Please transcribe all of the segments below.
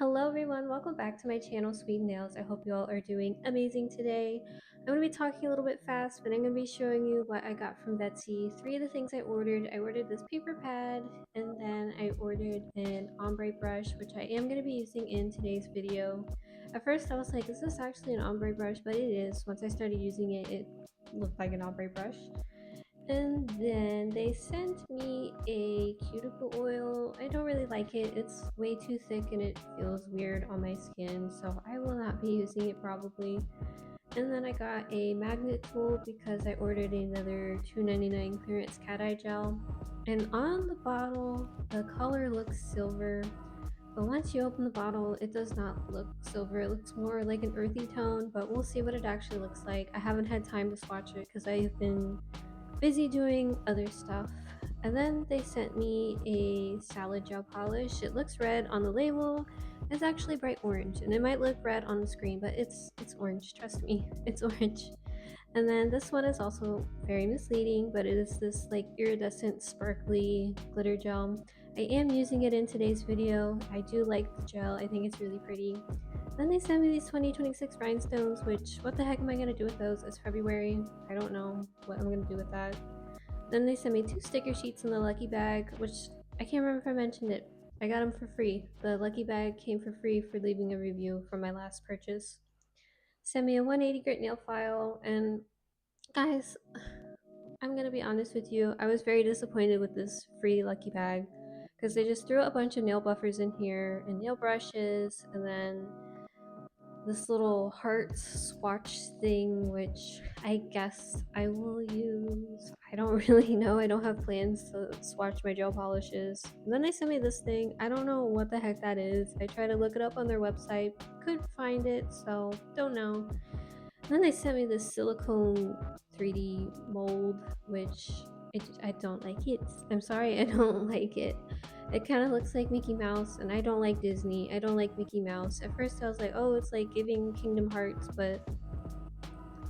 Hello everyone, welcome back to my channel Sweet Nails. I hope you all are doing amazing today. I'm going to be talking a little bit fast, but I'm going to be showing you what I got from Vettsy. Three of the things I ordered. I ordered this paper pad, and then I ordered an ombre brush, which I am going to be using in today's video. At first I was like, is this actually an ombre brush? But it is. Once I started using it, it looked like an ombre brush. And then they sent me a cuticle oil. I don't really like it. It's way too thick and it feels weird on my skin, so I will not be using it probably. And then I got a magnet tool because I ordered another $2.99 clearance cat eye gel. And on the bottle, the color looks silver, but once you open the bottle, it does not look silver. It looks more like an earthy tone, but we'll see what it actually looks like. I haven't had time to swatch it because I have been busy doing other stuff. And then they sent me a salad gel polish. It looks red on the label. It's actually bright orange, and it might look red on the screen, but it's orange. Trust me, it's orange. And then this one is also very misleading, but it is this like iridescent sparkly glitter gel. I am using it in today's video. I do like the gel. I think it's really pretty. Then they sent me these 2026 rhinestones, which what the heck am I going to do with those? It's February. I don't know what I'm going to do with that. Then they sent me two sticker sheets in the lucky bag, which I can't remember if I mentioned it. I got them for free. The lucky bag came for free for leaving a review for my last purchase. Sent me a 180 grit nail file, and guys, I'm gonna be honest with you, I was very disappointed with this free lucky bag because they just threw a bunch of nail buffers in here and nail brushes, and then this little heart swatch thing, which I guess I will use. I don't really know. I don't have plans to swatch my gel polishes. And then they sent me this thing. I don't know what the heck that is. I tried to look it up on their website, couldn't find it, so don't know. And then they sent me this silicone 3D mold, which I don't like it. I'm sorry, I don't like it. It kind of looks like Mickey Mouse, and I don't like Disney. I don't like Mickey Mouse. At first I was like, oh, it's like giving Kingdom Hearts, but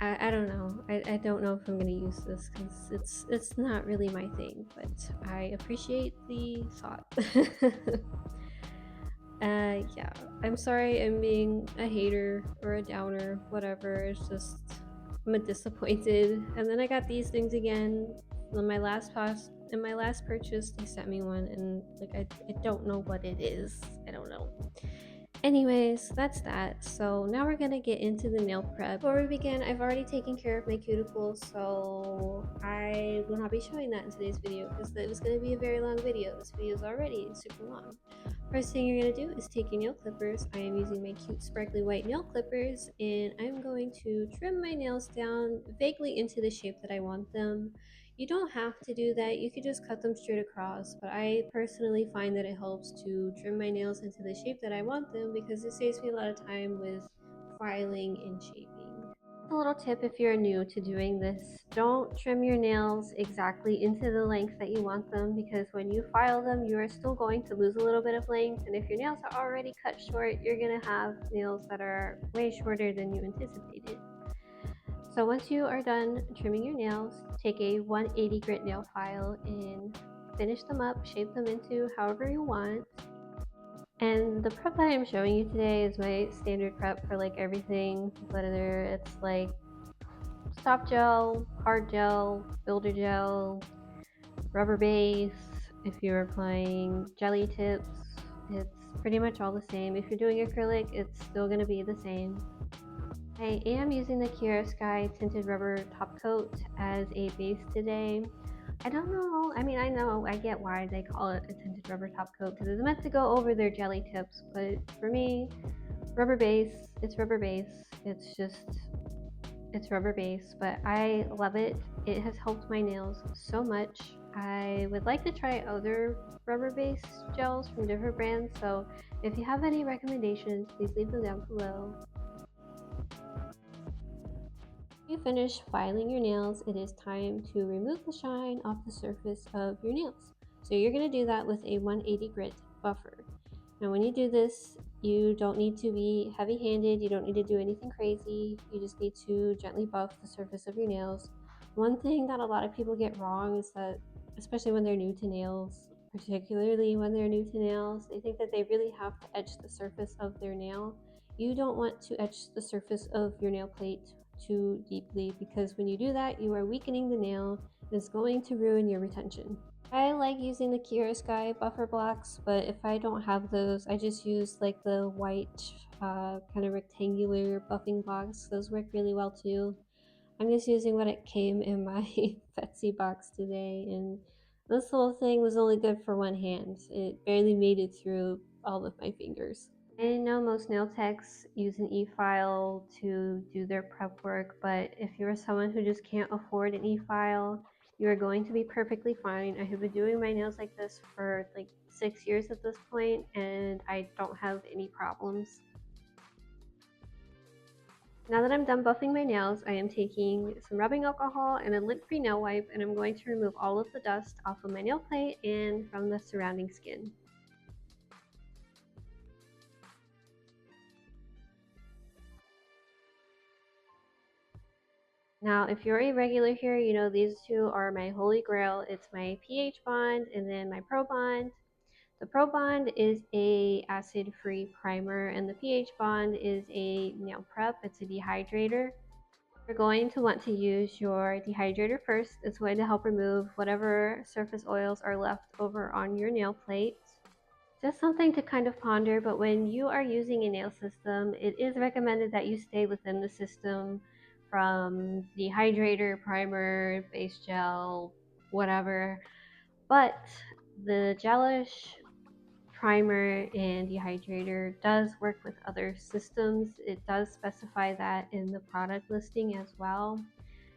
I don't know. I don't know if I'm gonna use this because it's not really my thing, but I appreciate the thought. Yeah, I'm sorry I'm being a hater or a downer, whatever. It's just I'm disappointed. And then I got these things again in my last purchase. They sent me one, and like I don't know what it is. I don't know. Anyways, that's that. So now we're gonna get into the nail prep. Before we begin, I've already taken care of my cuticles, so I will not be showing that in today's video because it was gonna be a very long video. This video is already super long. First thing you're going to do is take your nail clippers. I am using my cute sparkly white nail clippers, and I'm going to trim my nails down vaguely into the shape that I want them. You don't have to do that, you could just cut them straight across, but I personally find that it helps to trim my nails into the shape that I want them because it saves me a lot of time with filing and shaping. A little tip if you're new to doing this, don't trim your nails exactly into the length that you want them because when you file them you are still going to lose a little bit of length, and if your nails are already cut short you're going to have nails that are way shorter than you anticipated. So once you are done trimming your nails, take a 180 grit nail file and finish them up, shape them into however you want. And the prep that I'm showing you today is my standard prep for like everything, whether it's like soft gel, hard gel, builder gel, rubber base. If you're applying jelly tips, it's pretty much all the same. If you're doing acrylic, it's still going to be the same. I am using the Kiara Sky tinted rubber top coat as a base today. I don't know, I mean, I know, I get why they call it a tinted rubber top coat because it's meant to go over their jelly tips, but for me, rubber base, it's rubber base. It's rubber base, but I love it. It has helped my nails so much. I would like to try other rubber base gels from different brands, so if you have any recommendations, please leave them down below. You finish filing your nails, it is time to remove the shine off the surface of your nails. So you're going to do that with a 180 grit buffer. Now when you do this, you don't need to be heavy-handed, you don't need to do anything crazy, you just need to gently buff the surface of your nails. One thing that a lot of people get wrong is that, especially when they're new to nails, particularly when they're new to nails. They think that they really have to etch the surface of their nail. You don't want to etch the surface of your nail plate too deeply, because when you do that, you are weakening the nail and it's going to ruin your retention. I like using the Kiara Sky buffer blocks, but if I don't have those, I just use like the white kind of rectangular buffing blocks. Those work really well too. I'm just using what it came in my Vettsy box today, and this whole thing was only good for one hand. It barely made it through all of my fingers. I know most nail techs use an e-file to do their prep work, but if you're someone who just can't afford an e-file, you are going to be perfectly fine. I have been doing my nails like this for like 6 years at this point, and I don't have any problems. Now that I'm done buffing my nails, I am taking some rubbing alcohol and a lint-free nail wipe, and I'm going to remove all of the dust off of my nail plate and from the surrounding skin. Now, if you're a regular here, you know these two are my holy grail. It's my pH bond and then my Pro Bond. The Pro Bond is a acid-free primer, and the pH bond is a nail prep. It's a dehydrator. You're going to want to use your dehydrator first. It's going to help remove whatever surface oils are left over on your nail plate. Just something to kind of ponder, but when you are using a nail system, it is recommended that you stay within the system, from dehydrator, primer, base gel, whatever. But the gelish primer and dehydrator does work with other systems. It does specify that in the product listing as well.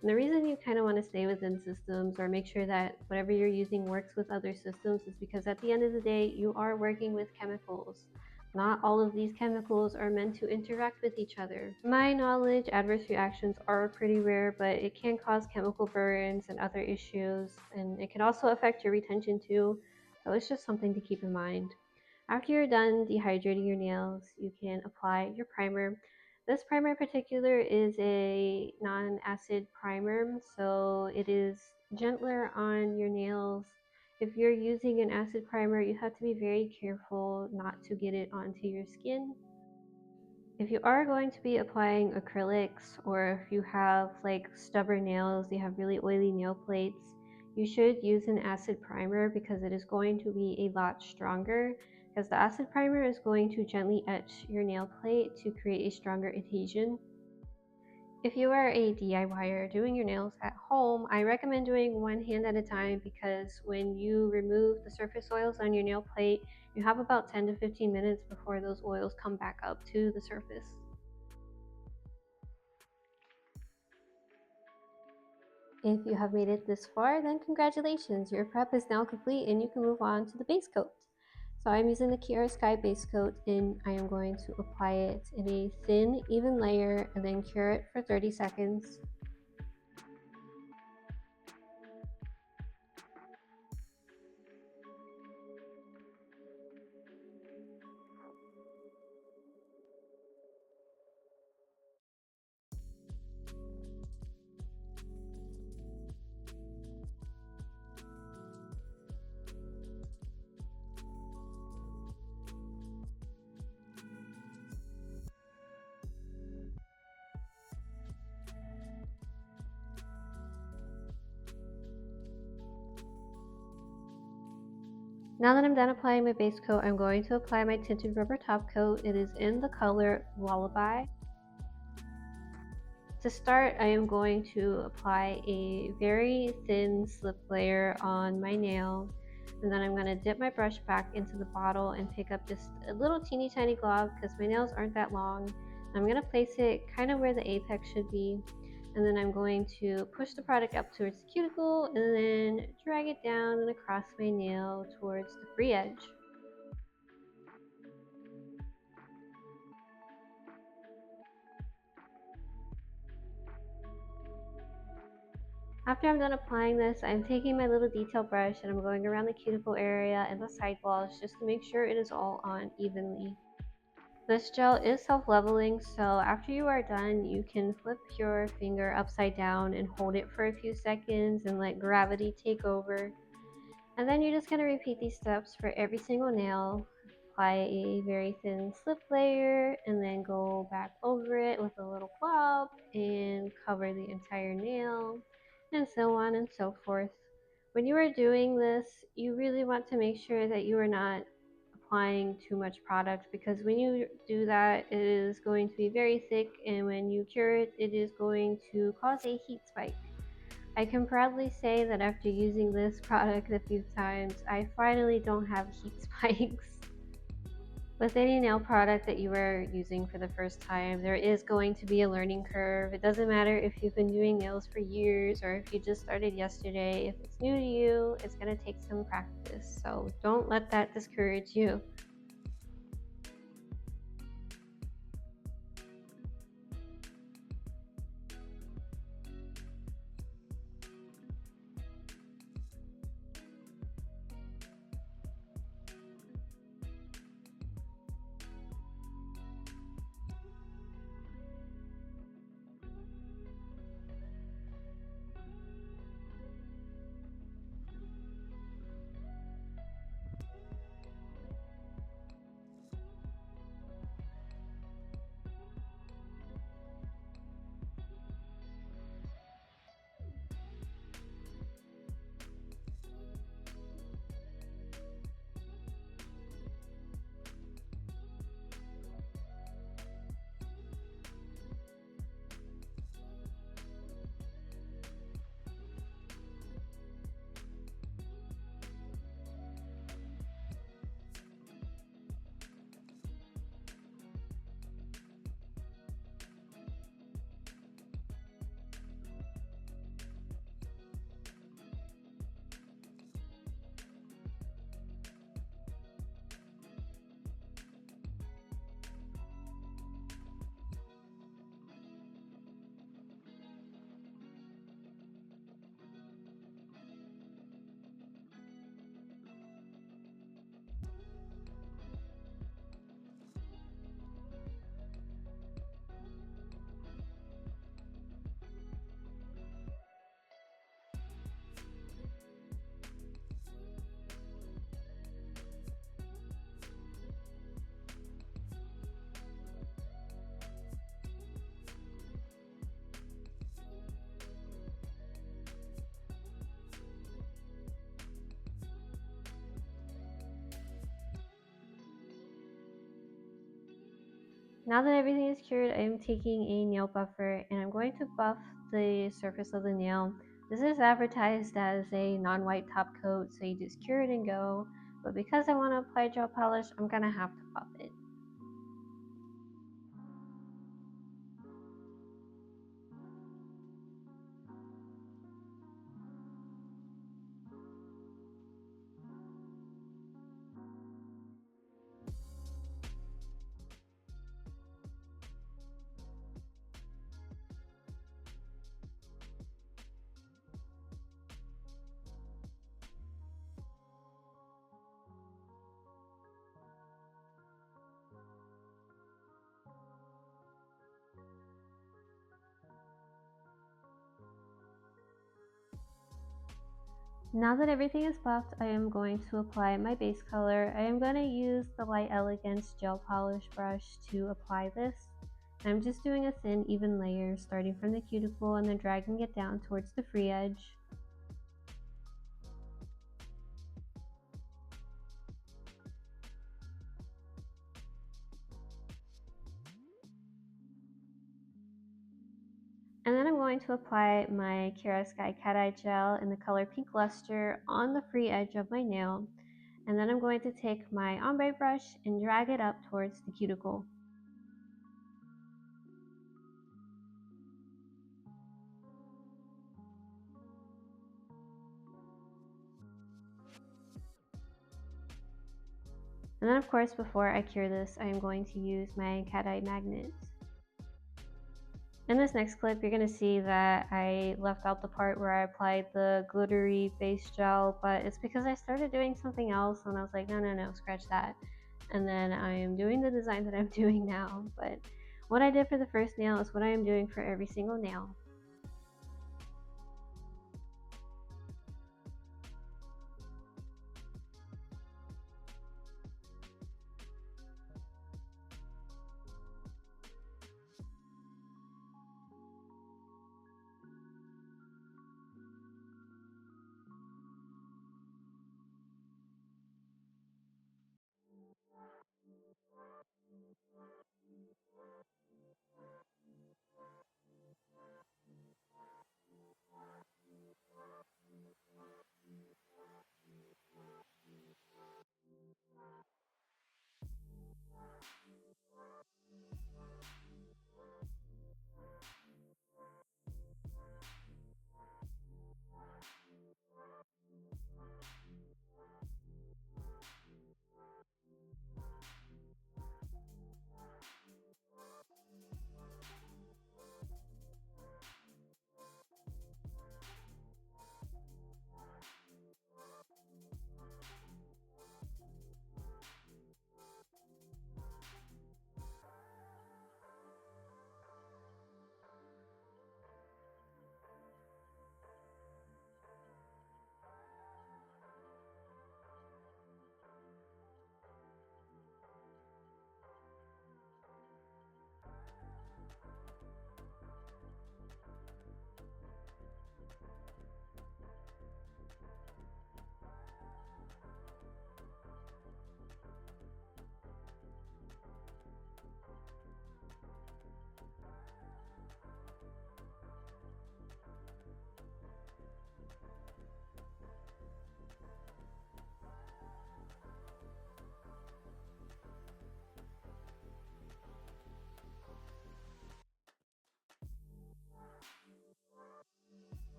And the reason you kind of want to stay within systems or make sure that whatever you're using works with other systems is because at the end of the day, you are working with chemicals. Not all of these chemicals are meant to interact with each other. To my knowledge, adverse reactions are pretty rare, but it can cause chemical burns and other issues, and it can also affect your retention too. So it's just something to keep in mind. After you're done dehydrating your nails, you can apply your primer. This primer in particular is a non-acid primer, so it is gentler on your nails. If you're using an acid primer, you have to be very careful not to get it onto your skin. If you are going to be applying acrylics, or if you have like stubborn nails, you have really oily nail plates, you should use an acid primer because it is going to be a lot stronger, because the acid primer is going to gently etch your nail plate to create a stronger adhesion. If you are a DIYer doing your nails at home, I recommend doing one hand at a time, because when you remove the surface oils on your nail plate, you have about 10 to 15 minutes before those oils come back up to the surface. If you have made it this far, then congratulations, your prep is now complete and you can move on to the base coat. So I'm using the Kiara Sky base coat, and I am going to apply it in a thin, even layer and then cure it for 30 seconds. Now that I'm done applying my base coat, I'm going to apply my tinted rubber top coat. It is in the color Lullaby. To start, I am going to apply a very thin slip layer on my nail, and then I'm going to dip my brush back into the bottle and pick up just a little teeny tiny glob because my nails aren't that long. I'm going to place it kind of where the apex should be, and then I'm going to push the product up towards the cuticle and then drag it down and across my nail towards the free edge. After I'm done applying this, I'm taking my little detail brush and I'm going around the cuticle area and the side walls just to make sure it is all on evenly. This gel is self-leveling, so after you are done, you can flip your finger upside down and hold it for a few seconds and let gravity take over. And then you're just going to repeat these steps for every single nail. Apply a very thin slip layer and then go back over it with a little blob and cover the entire nail, and so on and so forth. When you are doing this, you really want to make sure that you are not applying too much product, because when you do that, it is going to be very thick, and when you cure it, it is going to cause a heat spike. I can proudly say that after using this product a few times, I finally don't have heat spikes. With any nail product that you are using for the first time, there is going to be a learning curve. It doesn't matter if you've been doing nails for years or if you just started yesterday. If it's new to you, it's going to take some practice. So don't let that discourage you. Now that everything is cured, I am taking a nail buffer and I'm going to buff the surface of the nail. This is advertised as a non-white top coat, so you just cure it and go. But because I want to apply gel polish, I'm going to have to buff it. Now that everything is buffed, I am going to apply my base color. I am going to use the Light Elegance gel polish brush to apply this. I'm just doing a thin, even layer starting from the cuticle and then dragging it down towards the free edge. And then I'm going to apply my Kiara Sky Cat Eye Gel in the color Pink Luster on the free edge of my nail. And then I'm going to take my ombre brush and drag it up towards the cuticle. And then of course, before I cure this, I am going to use my cat eye magnets. In this next clip, you're going to see that I left out the part where I applied the glittery base gel, but it's because I started doing something else and I was like, no, scratch that. And then I am doing the design that I'm doing now. But what I did for the first nail is what I am doing for every single nail.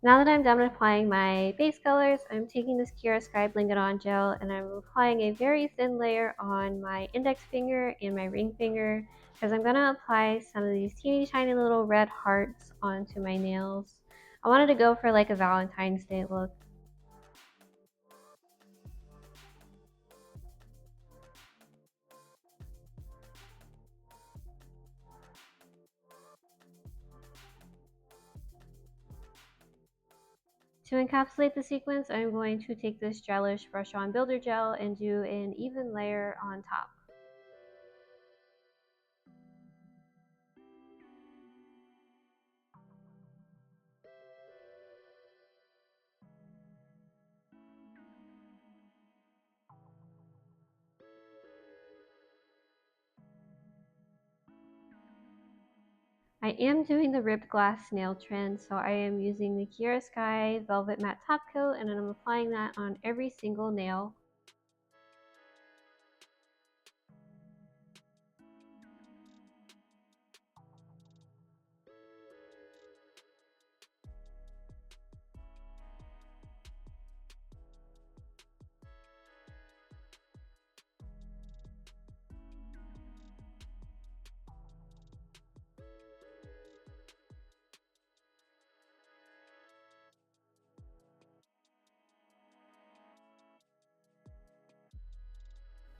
Now that I'm done applying my base colors, I'm taking this Kiara Sky Bling It On gel and I'm applying a very thin layer on my index finger and my ring finger because I'm going to apply some of these teeny tiny little red hearts onto my nails. I wanted to go for like a Valentine's Day look. To encapsulate the sequence, I'm going to take this gelish brush on builder gel and do an even layer on top. I am doing the ribbed glass nail trend, so I am using the Kiara Sky Velvet Matte Top Coat and I'm applying that on every single nail.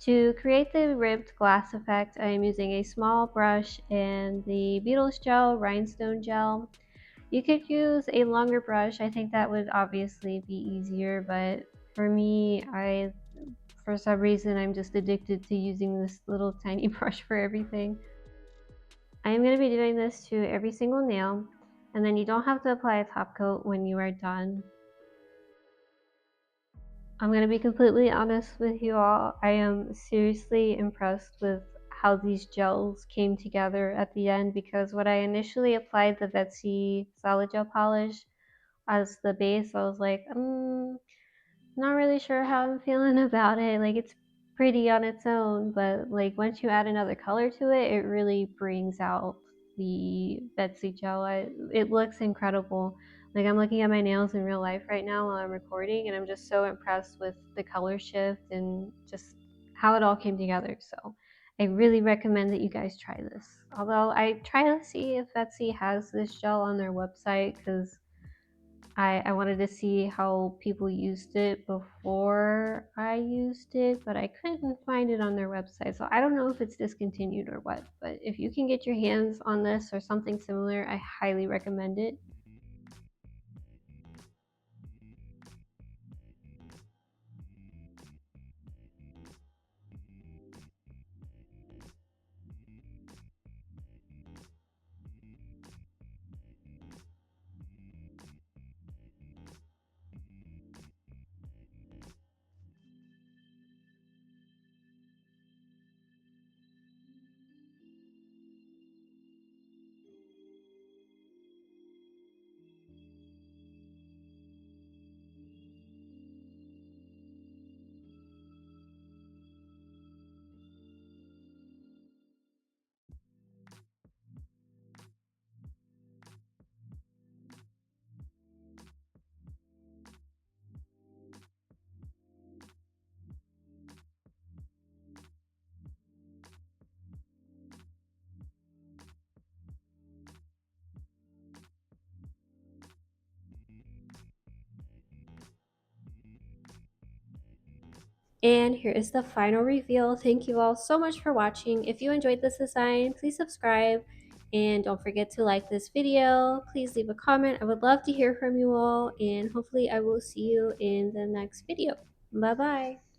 To create the ribbed glass effect, I am using a small brush and the Beetles Gel Rhinestone Gel. You could use a longer brush. I think that would obviously be easier, but for me, for some reason, I'm just addicted to using this little tiny brush for everything. I am going to be doing this to every single nail, and then you don't have to apply a top coat when you are done. I'm going to be completely honest with you all. I am seriously impressed with how these gels came together at the end because when I initially applied the Vettsy solid gel polish as the base, I was like, not really sure how I'm feeling about it. Like it's pretty on its own, but like once you add another color to it, it really brings out the Vettsy gel. It looks incredible. Like I'm looking at my nails in real life right now while I'm recording, and I'm just so impressed with the color shift and just how it all came together. So I really recommend that you guys try this. Although I try to see if Vettsy has this gel on their website because I wanted to see how people used it before I used it, but I couldn't find it on their website. So I don't know if it's discontinued or what, but if you can get your hands on this or something similar, I highly recommend it. And here is the final reveal. Thank you all so much for watching. If you enjoyed this design, please subscribe and don't forget to like this video. Please leave a comment. I would love to hear from you all and hopefully I will see you in the next video. Bye bye.